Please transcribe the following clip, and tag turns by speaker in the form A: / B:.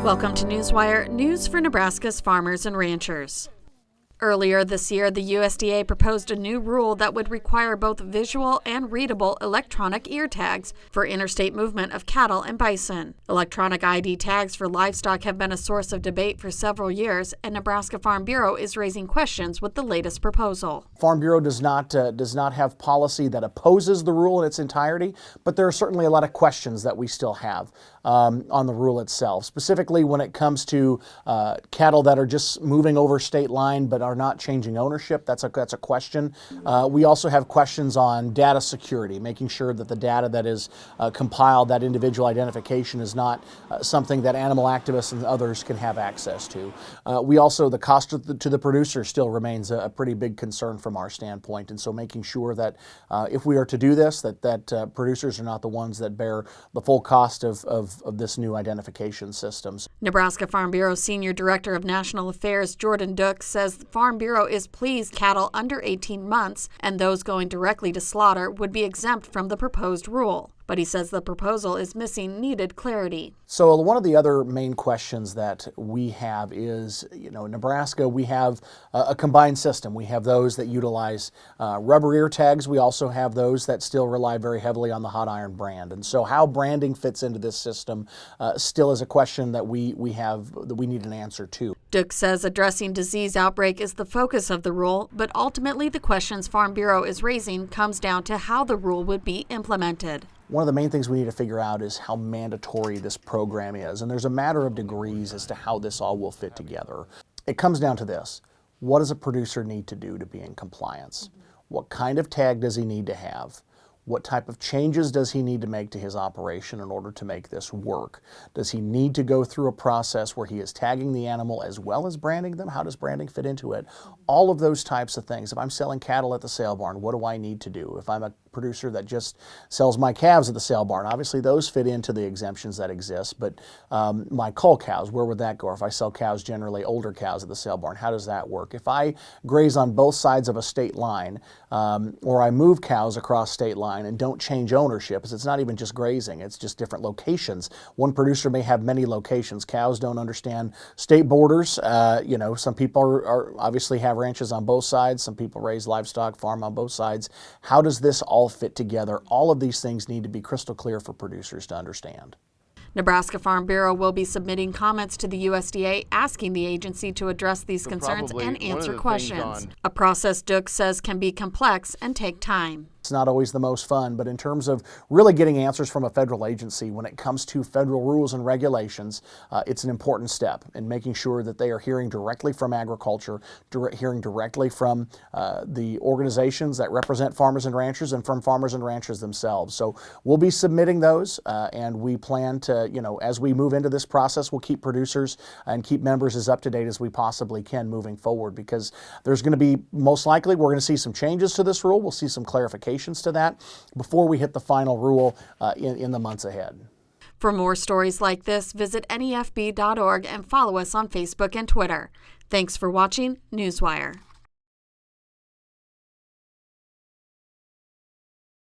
A: Welcome to Newswire, news for Nebraska's farmers and ranchers. Earlier this year, the USDA proposed a new rule that would require both visual and readable electronic ear tags for interstate movement of cattle and bison. Electronic ID tags for livestock have been a source of debate for several years, and Nebraska Farm Bureau is raising questions with the latest proposal.
B: Farm Bureau does not have policy that opposes the rule in its entirety, but there are certainly a lot of questions that we still have on the rule itself, specifically when it comes to cattle that are just moving over state line but are not changing ownership. That's a question. We also have questions on data security, making sure that the data that is compiled, that individual identification, is not something that animal activists and others can have access to. We also, the cost to the producer still remains a pretty big concern from our standpoint, and so making sure that if we are to do this, that producers are not the ones that bear the full cost of this new identification systems.
A: Nebraska Farm Bureau Senior Director of National Affairs Jordan Duck says the Farm Bureau is pleased cattle under 18 months and those going directly to slaughter would be exempt from the proposed rule. But he says the proposal is missing needed clarity.
B: So one of the other main questions that we have is, in Nebraska, we have a combined system. We have those that utilize rubber ear tags. We also have those that still rely very heavily on the hot iron brand. And so how branding fits into this system still is a question that we need an answer to.
A: Duke says addressing disease outbreak is the focus of the rule, but ultimately the questions Farm Bureau is raising comes down to how the rule would be implemented.
B: One of the main things we need to figure out is how mandatory this program is, and there's a matter of degrees as to how this all will fit together. It comes down to this: what does a producer need to do to be in compliance? What kind of tag does he need to have? What type of changes does he need to make to his operation in order to make this work? Does he need to go through a process where he is tagging the animal as well as branding them? How does branding fit into it? All of those types of things. If I'm selling cattle at the sale barn, what do I need to do? If I'm a producer that just sells my calves at the sale barn, obviously those fit into the exemptions that exist, but my cull cows, where would that go? If I sell cows, generally older cows at the sale barn, how does that work? If I graze on both sides of a state line, or I move cows across state line and don't change ownership, it's not even just grazing, it's just different locations. One producer may have many locations. Cows don't understand state borders. Some people are obviously have ranches on both sides. Some people raise livestock, farm on both sides. How does this all fit together? All of these things need to be crystal clear for producers to understand.
A: Nebraska Farm Bureau will be submitting comments to the USDA asking the agency to address these concerns and answer questions, a process Duke says can be complex and take time.
B: It's not always the most fun, but in terms of really getting answers from a federal agency when it comes to federal rules and regulations, it's an important step in making sure that they are hearing directly from agriculture, hearing directly from the organizations that represent farmers and ranchers, and from farmers and ranchers themselves. So we'll be submitting those, and we plan to, as we move into this process, we'll keep producers and keep members as up to date as we possibly can moving forward, because there's going to be, most likely, we're going to see some changes to this rule. We'll see some clarifications to that before we hit the final rule in the months ahead.
A: For more stories like this, visit nefb.org and follow us on Facebook and Twitter. Thanks for watching Newswire.